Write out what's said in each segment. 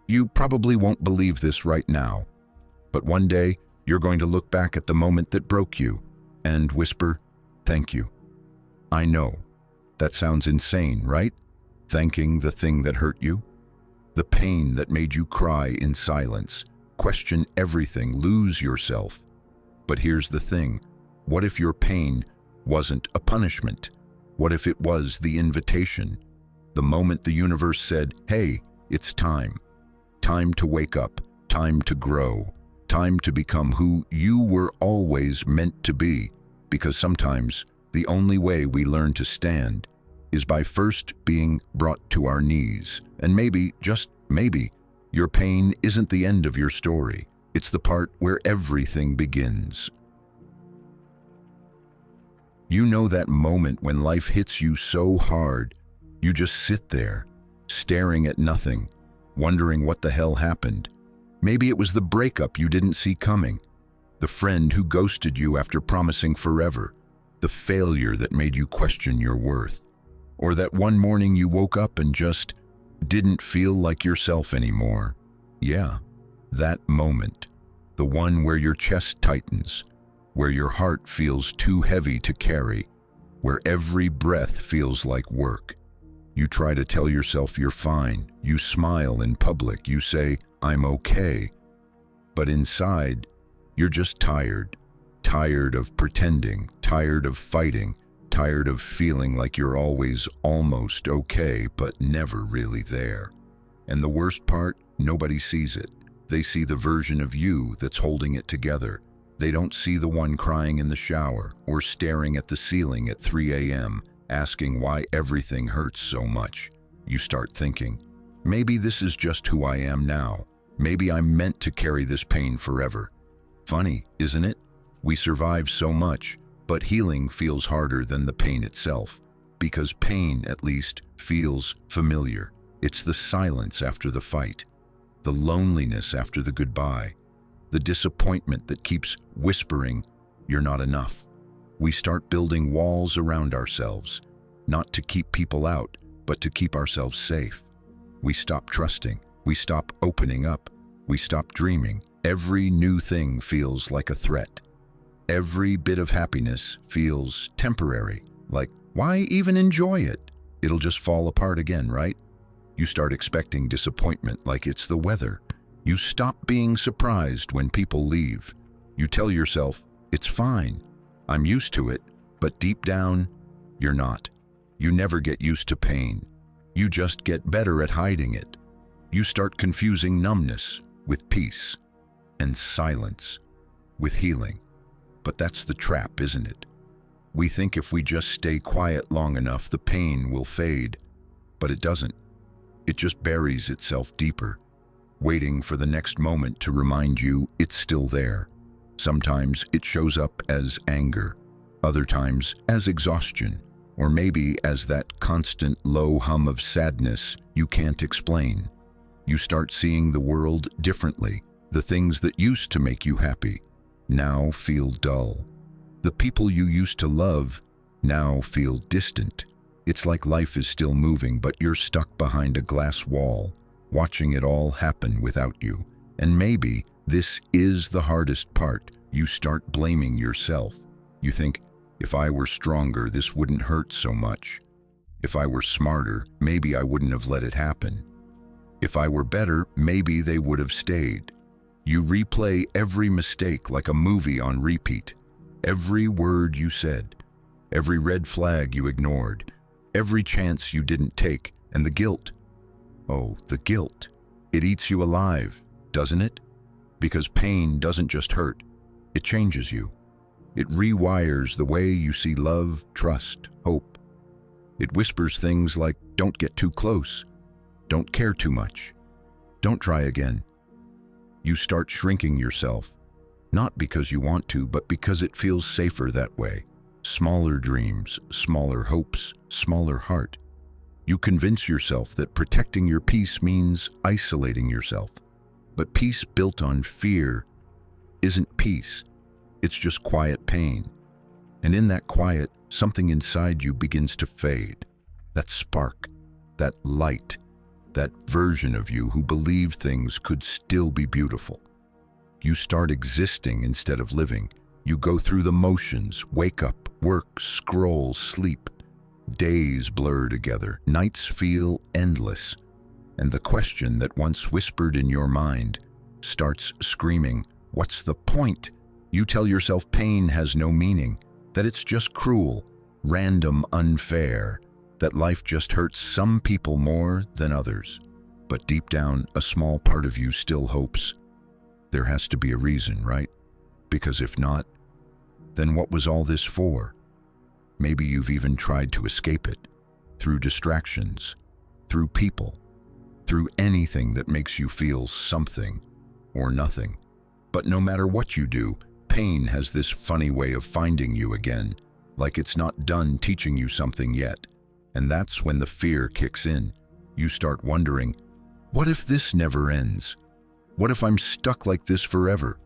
You probably won't believe this right now, but one day you're going to look back at the moment that broke you and whisper, "Thank you." I know, that sounds insane, right? Thanking the thing that hurt you? The pain that made you cry in silence, question everything, lose yourself. But here's the thing, what if your pain wasn't a punishment? What if it was the invitation? The moment the universe said, "Hey, it's time. Time to wake up, time to grow, time to become who you were always meant to be." Because sometimes the only way we learn to stand is by first being brought to our knees. And maybe, just maybe, your pain isn't the end of your story. It's the part where everything begins. You know that moment when life hits you so hard, you just sit there, staring at nothing, wondering what the hell happened. Maybe it was the breakup you didn't see coming, the friend who ghosted you after promising forever, the failure that made you question your worth, or that one morning you woke up and just didn't feel like yourself anymore. Yeah, that moment, the one where your chest tightens, where your heart feels too heavy to carry, where every breath feels like work. You try to tell yourself you're fine, you smile in public, you say, "I'm okay." But inside, you're just tired. Tired of pretending, tired of fighting, tired of feeling like you're always almost okay, but never really there. And the worst part, nobody sees it. They see the version of you that's holding it together. They don't see the one crying in the shower or staring at the ceiling at 3 a.m., asking why everything hurts so much. You start thinking, maybe this is just who I am now. Maybe I'm meant to carry this pain forever. Funny, isn't it? We survive so much, but healing feels harder than the pain itself, because pain, at least, feels familiar. It's the silence after the fight, the loneliness after the goodbye, the disappointment that keeps whispering, "You're not enough." We start building walls around ourselves, not to keep people out, but to keep ourselves safe. We stop trusting, we stop opening up, we stop dreaming. Every new thing feels like a threat. Every bit of happiness feels temporary, like, why even enjoy it? It'll just fall apart again, right? You start expecting disappointment like it's the weather. You stop being surprised when people leave. You tell yourself, it's fine, I'm used to it, but deep down, you're not. You never get used to pain. You just get better at hiding it. You start confusing numbness with peace and silence with healing. But that's the trap, isn't it? We think if we just stay quiet long enough, the pain will fade. But it doesn't. It just buries itself deeper, waiting for the next moment to remind you it's still there. Sometimes it shows up as anger, other times as exhaustion, or maybe as that constant low hum of sadness you can't explain. You start seeing the world differently. The things that used to make you happy now feel dull. The people you used to love now feel distant. It's like life is still moving, but you're stuck behind a glass wall, watching it all happen without you. And maybe this is the hardest part. You start blaming yourself. You think, if I were stronger, this wouldn't hurt so much. If I were smarter, maybe I wouldn't have let it happen. If I were better, maybe they would have stayed. You replay every mistake like a movie on repeat. Every word you said, every red flag you ignored, every chance you didn't take, and the guilt. Oh, the guilt. It eats you alive, doesn't it? Because pain doesn't just hurt, it changes you. It rewires the way you see love, trust, hope. It whispers things like, don't get too close, don't care too much, don't try again. You start shrinking yourself, not because you want to, but because it feels safer that way. Smaller dreams, smaller hopes, smaller heart. You convince yourself that protecting your peace means isolating yourself. But peace built on fear isn't peace. It's just quiet pain. And in that quiet, something inside you begins to fade. That spark, that light, that version of you who believed things could still be beautiful. You start existing instead of living. You go through the motions, wake up, work, scroll, sleep. Days blur together, nights feel endless, and the question that once whispered in your mind starts screaming, "What's the point?" You tell yourself pain has no meaning, that it's just cruel, random, unfair, that life just hurts some people more than others. But deep down, a small part of you still hopes there has to be a reason, right? Because if not, then what was all this for? Maybe you've even tried to escape it, through distractions, through people, through anything that makes you feel something or nothing. But no matter what you do, pain has this funny way of finding you again, like it's not done teaching you something yet. And that's when the fear kicks in. You start wondering, what if this never ends? What if I'm stuck like this forever?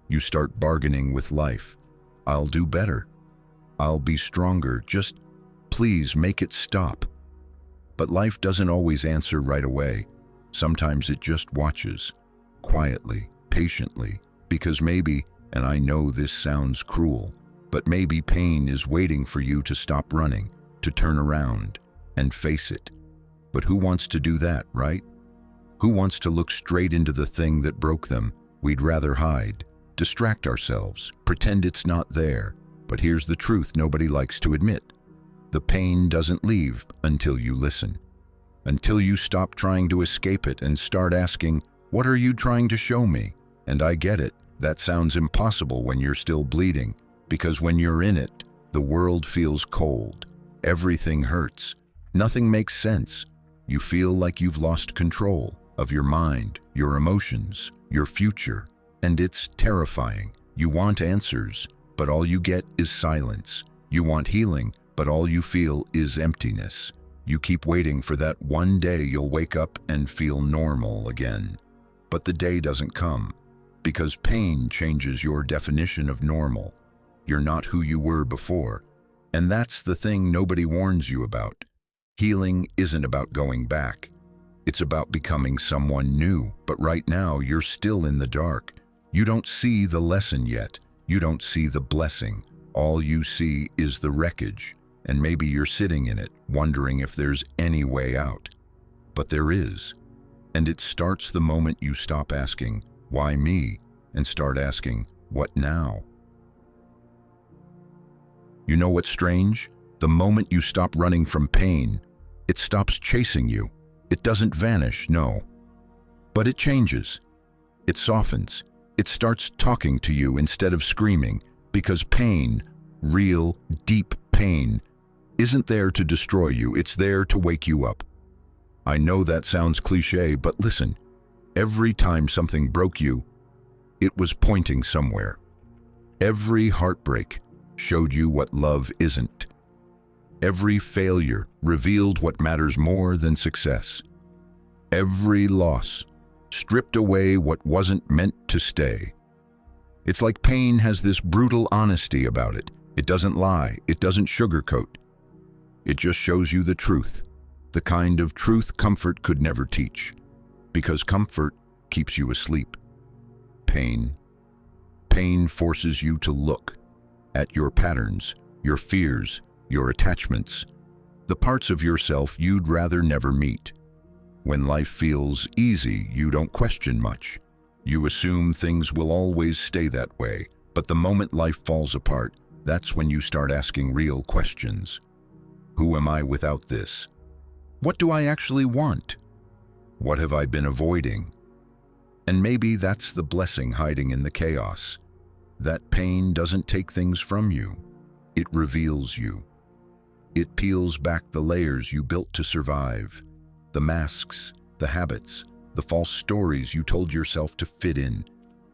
You start bargaining with life. I'll do better. I'll be stronger. Just please make it stop. But life doesn't always answer right away. Sometimes it just watches, quietly, patiently, because maybe, and I know this sounds cruel, but maybe pain is waiting for you to stop running, to turn around and face it. But who wants to do that, right? Who wants to look straight into the thing that broke them? We'd rather hide, distract ourselves, pretend it's not there. But here's the truth nobody likes to admit. The pain doesn't leave until you listen. Until you stop trying to escape it and start asking, what are you trying to show me? And I get it. That sounds impossible when you're still bleeding, because when you're in it, the world feels cold. Everything hurts. Nothing makes sense. You feel like you've lost control of your mind, your emotions, your future, and it's terrifying. You want answers, but all you get is silence. You want healing, but all you feel is emptiness. You keep waiting for that one day you'll wake up and feel normal again. But the day doesn't come, because pain changes your definition of normal. You're not who you were before, and that's the thing nobody warns you about. Healing isn't about going back. It's about becoming someone new, but right now you're still in the dark. You don't see the lesson yet. You don't see the blessing. All you see is the wreckage, and maybe you're sitting in it, wondering if there's any way out. But there is, and it starts the moment you stop asking, why me, and start asking, what now? You know what's strange? The moment you stop running from pain, it stops chasing you. It doesn't vanish, no. But it changes. It softens. It starts talking to you instead of screaming, because pain, real, deep pain, isn't there to destroy you, it's there to wake you up. I know that sounds cliche, but listen, every time something broke you, it was pointing somewhere. Every heartbreak showed you what love isn't. Every failure revealed what matters more than success. Every loss stripped away what wasn't meant to stay. It's like pain has this brutal honesty about it. It doesn't lie, it doesn't sugarcoat. It just shows you the truth, the kind of truth comfort could never teach, because comfort keeps you asleep. Pain forces you to look at your patterns, your fears, your attachments, the parts of yourself you'd rather never meet. When life feels easy, you don't question much. You assume things will always stay that way, but the moment life falls apart, that's when you start asking real questions. Who am I without this? What do I actually want? What have I been avoiding? And maybe that's the blessing hiding in the chaos. That pain doesn't take things from you. It reveals you. It peels back the layers you built to survive, the masks, the habits, the false stories you told yourself to fit in,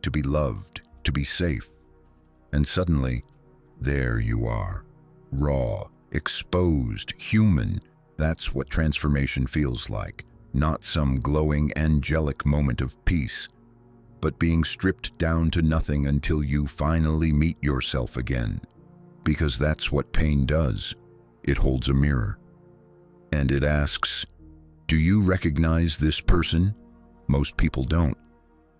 to be loved, to be safe. And suddenly, there you are, raw, exposed, human. That's what transformation feels like. Not some glowing angelic moment of peace, but being stripped down to nothing until you finally meet yourself again. Because that's what pain does. It holds a mirror, and it asks, Do you recognize this person? Most people don't.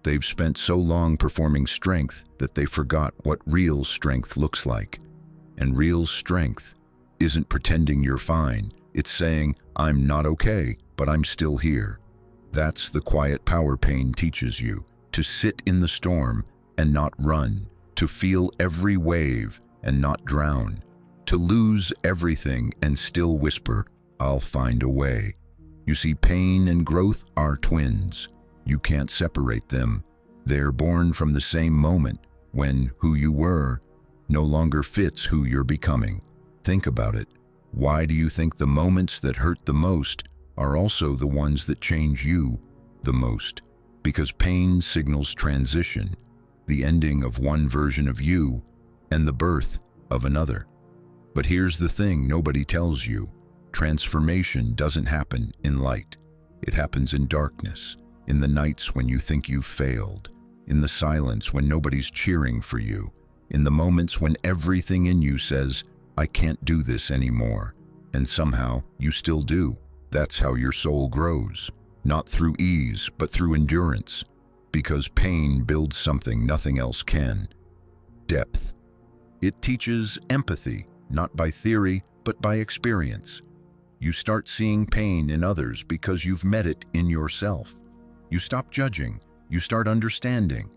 They've spent so long performing strength that they forgot what real strength looks like. And real strength isn't pretending you're fine. It's saying, I'm not okay, but I'm still here. That's the quiet power pain teaches you. To sit in the storm and not run. To feel every wave and not drown. To lose everything and still whisper, I'll find a way. You see, pain and growth are twins. You can't separate them. They're born from the same moment when who you were no longer fits who you're becoming. Think about it. Why do you think the moments that hurt the most are also the ones that change you the most? Because pain signals transition, the ending of one version of you and the birth of another. But here's the thing nobody tells you. Transformation doesn't happen in light. It happens in darkness, in the nights when you think you've failed, in the silence when nobody's cheering for you, in the moments when everything in you says, I can't do this anymore, and somehow you still do. That's how your soul grows, not through ease, but through endurance, because pain builds something nothing else can. Depth. It teaches empathy, not by theory, but by experience. You start seeing pain in others because you've met it in yourself. You stop judging, you start understanding,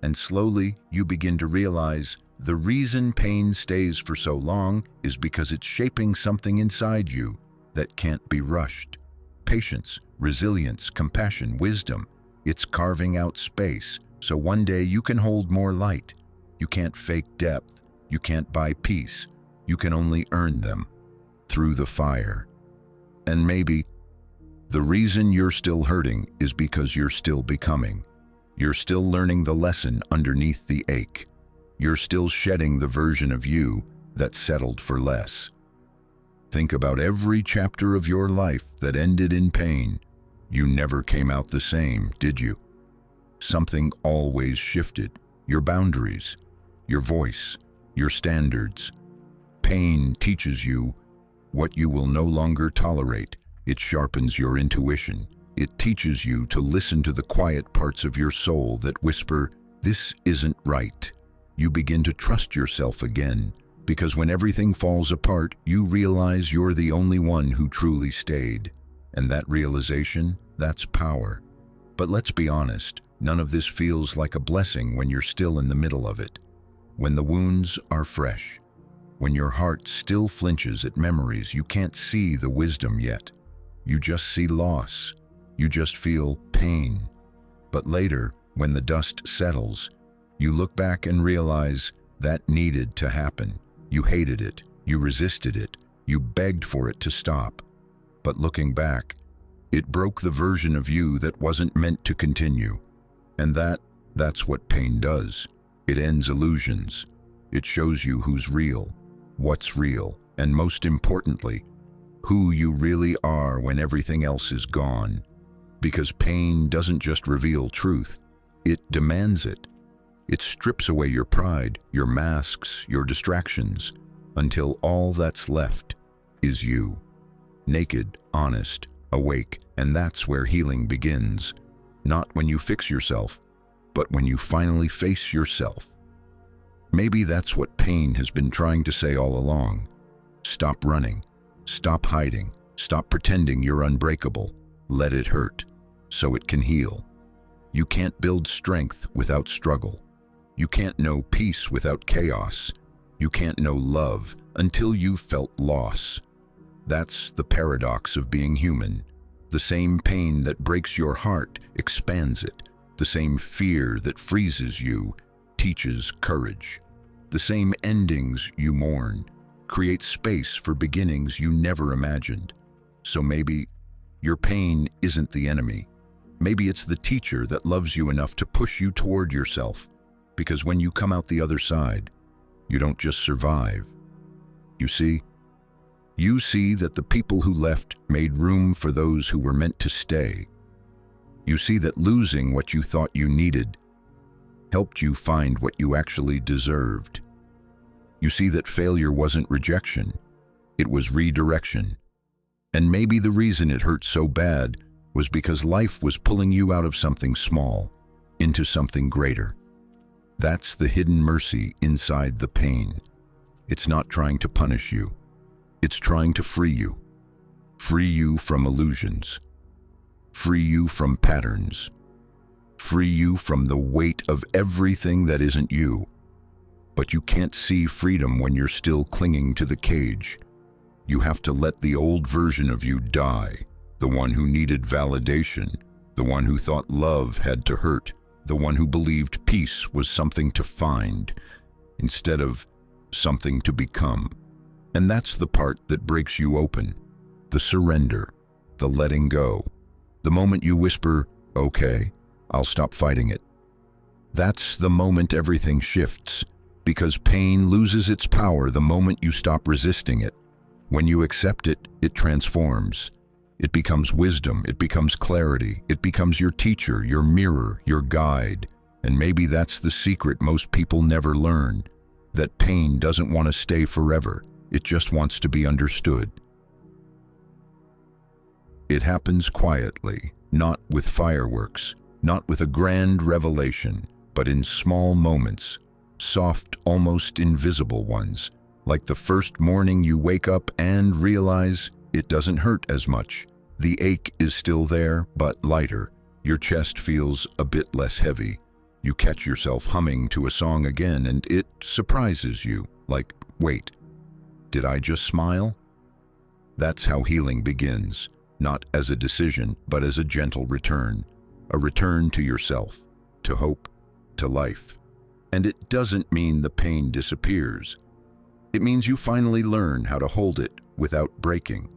and slowly you begin to realize the reason pain stays for so long is because it's shaping something inside you that can't be rushed. Patience, resilience, compassion, wisdom. It's carving out space so one day you can hold more light. You can't fake depth. You can't buy peace. You can only earn them through the fire. And maybe the reason you're still hurting is because you're still becoming. You're still learning the lesson underneath the ache. You're still shedding the version of you that settled for less. Think about every chapter of your life that ended in pain. You never came out the same, did you? Something always shifted. Your boundaries, your voice, your standards. Pain teaches you what you will no longer tolerate. It sharpens your intuition. It teaches you to listen to the quiet parts of your soul that whisper, this isn't right. You begin to trust yourself again, because when everything falls apart, you realize you're the only one who truly stayed. And that realization, that's power. But let's be honest, none of this feels like a blessing when you're still in the middle of it. When the wounds are fresh, when your heart still flinches at memories, you can't see the wisdom yet. You just see loss. You just feel pain. But later, when the dust settles, you look back and realize that needed to happen. You hated it. You resisted it. You begged for it to stop. But looking back, it broke the version of you that wasn't meant to continue. And that's what pain does. It ends illusions. It shows you who's real, what's real, and most importantly, who you really are when everything else is gone. Because pain doesn't just reveal truth, it demands it. It strips away your pride, your masks, your distractions, until all that's left is you. Naked, honest, awake, and that's where healing begins. Not when you fix yourself, but when you finally face yourself. Maybe that's what pain has been trying to say all along. Stop running. Stop hiding. Stop pretending you're unbreakable. Let it hurt, so it can heal. You can't build strength without struggle. You can't know peace without chaos. You can't know love until you've felt loss. That's the paradox of being human. The same pain that breaks your heart expands it. The same fear that freezes you teaches courage. The same endings you mourn create space for beginnings you never imagined. So maybe your pain isn't the enemy. Maybe it's the teacher that loves you enough to push you toward yourself. Because when you come out the other side, you don't just survive. You see that the people who left made room for those who were meant to stay. You see that losing what you thought you needed helped you find what you actually deserved. You see that failure wasn't rejection, it was redirection. And maybe the reason it hurt so bad was because life was pulling you out of something small into something greater. That's the hidden mercy inside the pain. It's not trying to punish you. It's trying to free you. Free you from illusions. Free you from patterns. Free you from the weight of everything that isn't you. But you can't see freedom when you're still clinging to the cage. You have to let the old version of you die, the one who needed validation, the one who thought love had to hurt, the one who believed peace was something to find instead of something to become. And that's the part that breaks you open, the surrender, the letting go, the moment you whisper, "Okay, I'll stop fighting it." That's the moment everything shifts, because pain loses its power the moment you stop resisting it. When you accept it, it transforms. It becomes wisdom, it becomes clarity, it becomes your teacher, your mirror, your guide. And maybe that's the secret most people never learn, that pain doesn't want to stay forever. It just wants to be understood. It happens quietly, not with fireworks, not with a grand revelation, but in small moments, soft, almost invisible ones, like the first morning you wake up and realize it doesn't hurt as much. The ache is still there, but lighter. Your chest feels a bit less heavy. You catch yourself humming to a song again, and it surprises you, like, wait, did I just smile? That's how healing begins, not as a decision, but as a gentle return. A return to yourself, to hope, to life. And it doesn't mean the pain disappears. It means you finally learn how to hold it without breaking.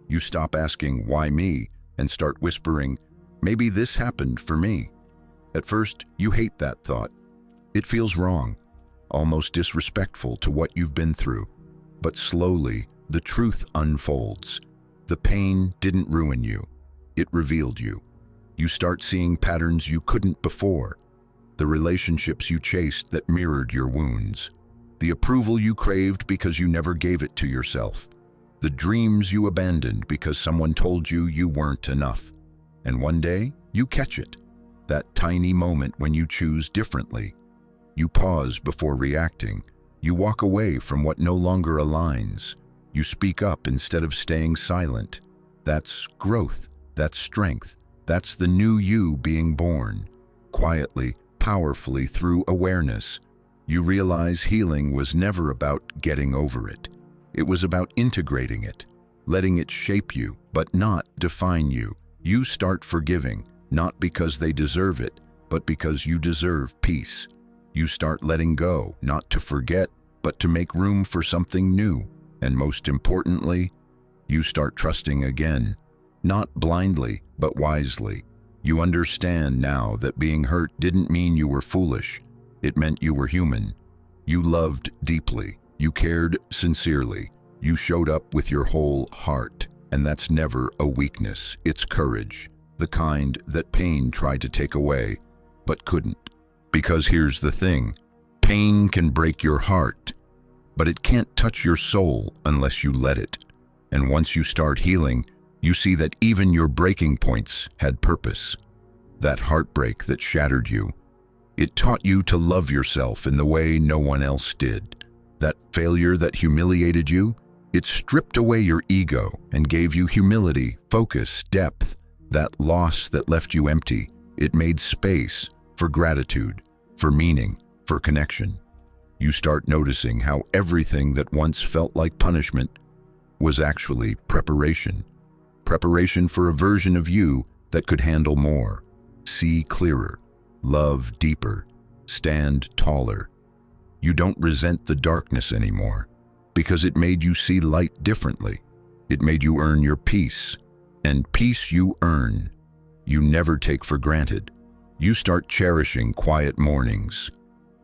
You stop asking, "Why me?" and start whispering, "Maybe this happened for me." At first, you hate that thought. It feels wrong, almost disrespectful to what you've been through. But slowly, the truth unfolds. The pain didn't ruin you. It revealed you. You start seeing patterns you couldn't before. The relationships you chased that mirrored your wounds. The approval you craved because you never gave it to yourself. The dreams you abandoned because someone told you you weren't enough. And one day, you catch it. That tiny moment when you choose differently. You pause before reacting. You walk away from what no longer aligns. You speak up instead of staying silent. That's growth. That's strength. That's the new you being born. Quietly, powerfully, through awareness. You realize healing was never about getting over it. It was about integrating it, letting it shape you, but not define you. You start forgiving, not because they deserve it, but because you deserve peace. You start letting go, not to forget, but to make room for something new. And most importantly, you start trusting again, not blindly, but wisely. You understand now that being hurt didn't mean you were foolish. It meant you were human. You loved deeply. You cared sincerely. You showed up with your whole heart. And that's never a weakness. It's courage. The kind that pain tried to take away, but couldn't. Because here's the thing. Pain can break your heart, but it can't touch your soul unless you let it. And once you start healing, you see that even your breaking points had purpose. That heartbreak that shattered you, it taught you to love yourself in the way no one else did. That failure that humiliated you, it stripped away your ego and gave you humility, focus, depth. That loss that left you empty, it made space for gratitude, for meaning, for connection. You start noticing how everything that once felt like punishment was actually preparation. Preparation for a version of you that could handle more, see clearer, love deeper, stand taller. You don't resent the darkness anymore because it made you see light differently. It made you earn your peace, and peace you earn, you never take for granted. You start cherishing quiet mornings,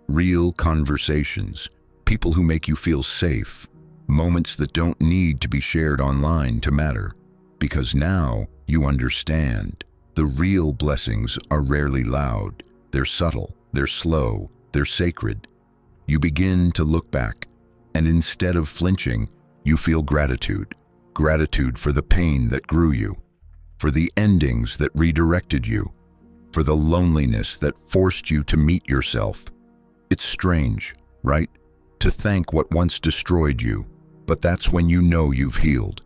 real conversations, people who make you feel safe, moments that don't need to be shared online to matter. Because now you understand the real blessings are rarely loud. They're subtle, they're slow, they're sacred. You begin to look back, and instead of flinching, you feel gratitude. Gratitude for the pain that grew you, for the endings that redirected you, for the loneliness that forced you to meet yourself. It's strange, right? To thank what once destroyed you, but that's when you know you've healed.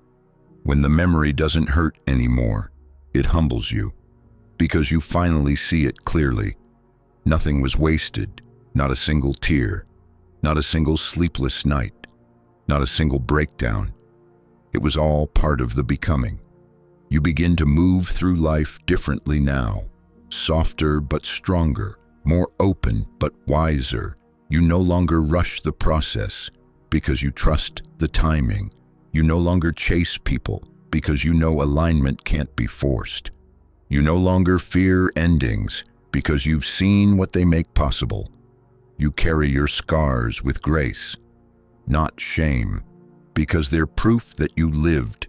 When the memory doesn't hurt anymore, it humbles you, because you finally see it clearly. Nothing was wasted, not a single tear, not a single sleepless night, not a single breakdown. It was all part of the becoming. You begin to move through life differently now, softer but stronger, more open but wiser. You no longer rush the process because you trust the timing. You no longer chase people because you know alignment can't be forced. You no longer fear endings because you've seen what they make possible. You carry your scars with grace, not shame, because they're proof that you lived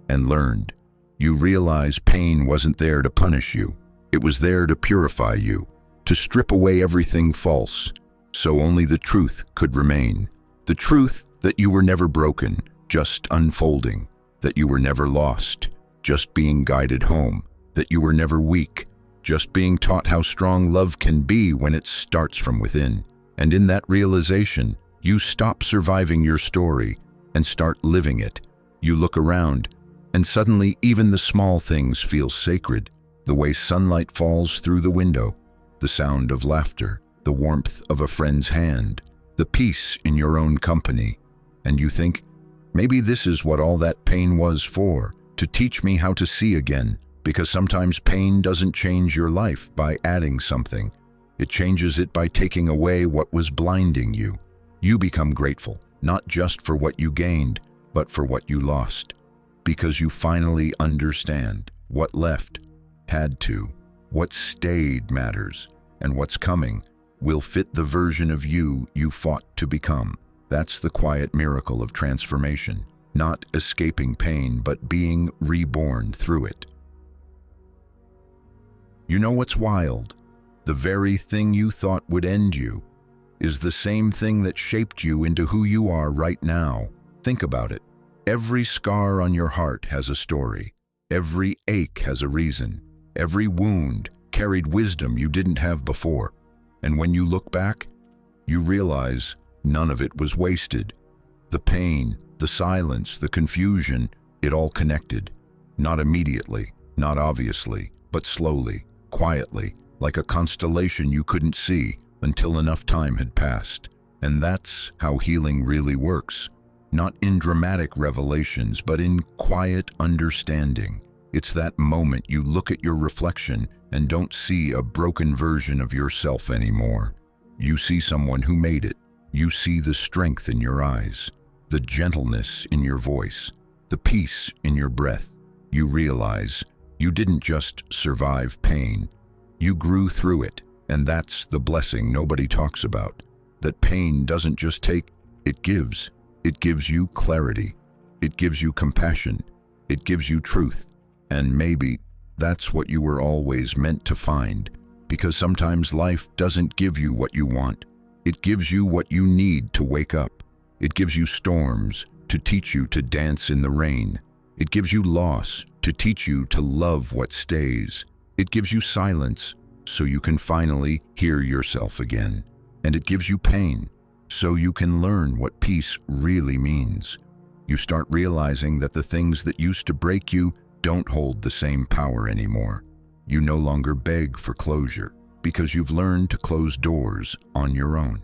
and learned. You realize pain wasn't there to punish you. It was there to purify you, to strip away everything false, so only the truth could remain. The truth that you were never broken, just unfolding, that you were never lost, just being guided home, that you were never weak, just being taught how strong love can be when it starts from within. And in that realization, you stop surviving your story and start living it. You look around, and suddenly even the small things feel sacred. The way sunlight falls through the window, the sound of laughter, the warmth of a friend's hand, the peace in your own company. And you think, maybe this is what all that pain was for, to teach me how to see again. Because sometimes pain doesn't change your life by adding something. It changes it by taking away what was blinding you. You become grateful, not just for what you gained, but for what you lost. Because you finally understand what left had to, what stayed matters, and what's coming will fit the version of you fought to become. That's the quiet miracle of transformation, not escaping pain, but being reborn through it. You know what's wild? The very thing you thought would end you is the same thing that shaped you into who you are right now. Think about it. Every scar on your heart has a story. Every ache has a reason. Every wound carried wisdom you didn't have before. And when you look back, you realize none of it was wasted. The pain, the silence, the confusion, it all connected. Not immediately, not obviously, but slowly, quietly, like a constellation you couldn't see until enough time had passed. And that's how healing really works. Not in dramatic revelations, but in quiet understanding. It's that moment you look at your reflection and don't see a broken version of yourself anymore. You see someone who made it. You see the strength in your eyes, the gentleness in your voice, the peace in your breath. You realize you didn't just survive pain, you grew through it, and that's the blessing nobody talks about. That pain doesn't just take, it gives. It gives you clarity, it gives you compassion, it gives you truth, and maybe that's what you were always meant to find, because sometimes life doesn't give you what you want, it gives you what you need to wake up. It gives you storms to teach you to dance in the rain. It gives you loss to teach you to love what stays. It gives you silence so you can finally hear yourself again. And it gives you pain so you can learn what peace really means. You start realizing that the things that used to break you don't hold the same power anymore. You no longer beg for closure because you've learned to close doors on your own.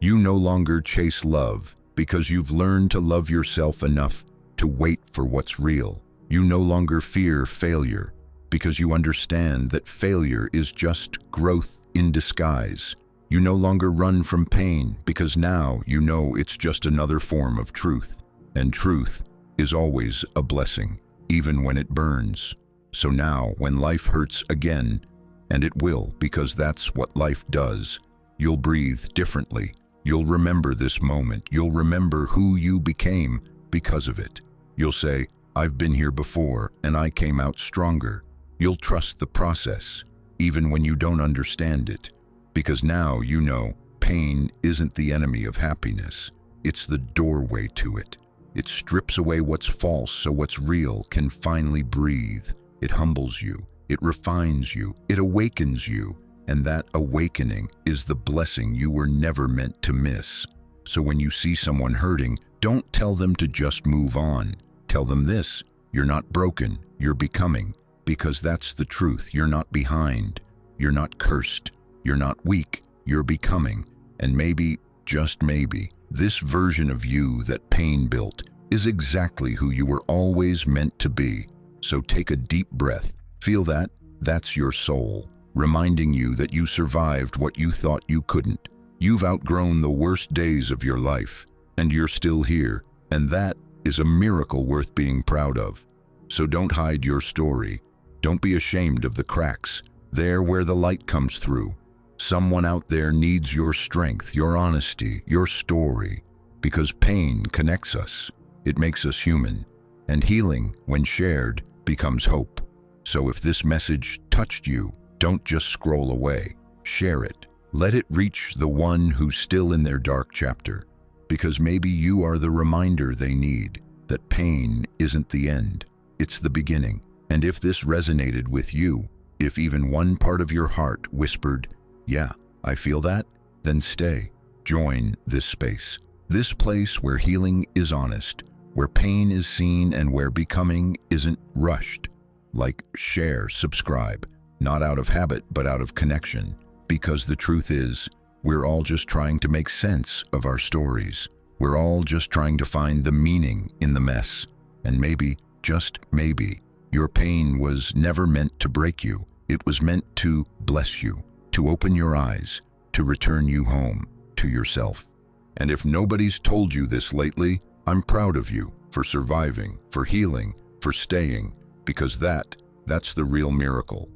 You no longer chase love because you've learned to love yourself enough to wait for what's real. You no longer fear failure because you understand that failure is just growth in disguise. You no longer run from pain because now you know it's just another form of truth. And truth is always a blessing, even when it burns. So now, when life hurts again, and it will because that's what life does, you'll breathe differently. You'll remember this moment. You'll remember who you became because of it. You'll say, I've been here before and I came out stronger. You'll trust the process, even when you don't understand it. Because now you know pain isn't the enemy of happiness. It's the doorway to it. It strips away what's false so what's real can finally breathe. It humbles you, it refines you, it awakens you, and that awakening is the blessing you were never meant to miss. So when you see someone hurting, don't tell them to just move on. Tell them this: you're not broken, you're becoming, because that's the truth. You're not behind, you're not cursed, you're not weak, you're becoming. And maybe, just maybe, this version of you that pain built is exactly who you were always meant to be. So take a deep breath, feel that, that's your soul, reminding you that you survived what you thought you couldn't. You've outgrown the worst days of your life, and you're still here, and that is a miracle worth being proud of. So don't hide your story. Don't be ashamed of the cracks. There where the light comes through. Someone out there needs your strength, your honesty, your story, because pain connects us. It makes us human, and healing, when shared, becomes hope. So if this message touched you, don't just scroll away. Share it. Let it reach the one who's still in their dark chapter, because maybe you are the reminder they need that pain isn't the end, it's the beginning. And if this resonated with you, if even one part of your heart whispered, "Yeah, I feel that," then stay. Join this space. This place where healing is honest, where pain is seen, and where becoming isn't rushed. Like, share, subscribe, not out of habit, but out of connection. Because the truth is, we're all just trying to make sense of our stories. We're all just trying to find the meaning in the mess. And maybe, just maybe, your pain was never meant to break you. It was meant to bless you, to open your eyes, to return you home to yourself. And if nobody's told you this lately, I'm proud of you for surviving, for healing, for staying, because that's the real miracle.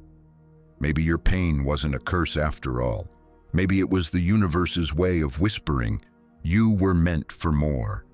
Maybe your pain wasn't a curse after all. Maybe it was the universe's way of whispering, you were meant for more.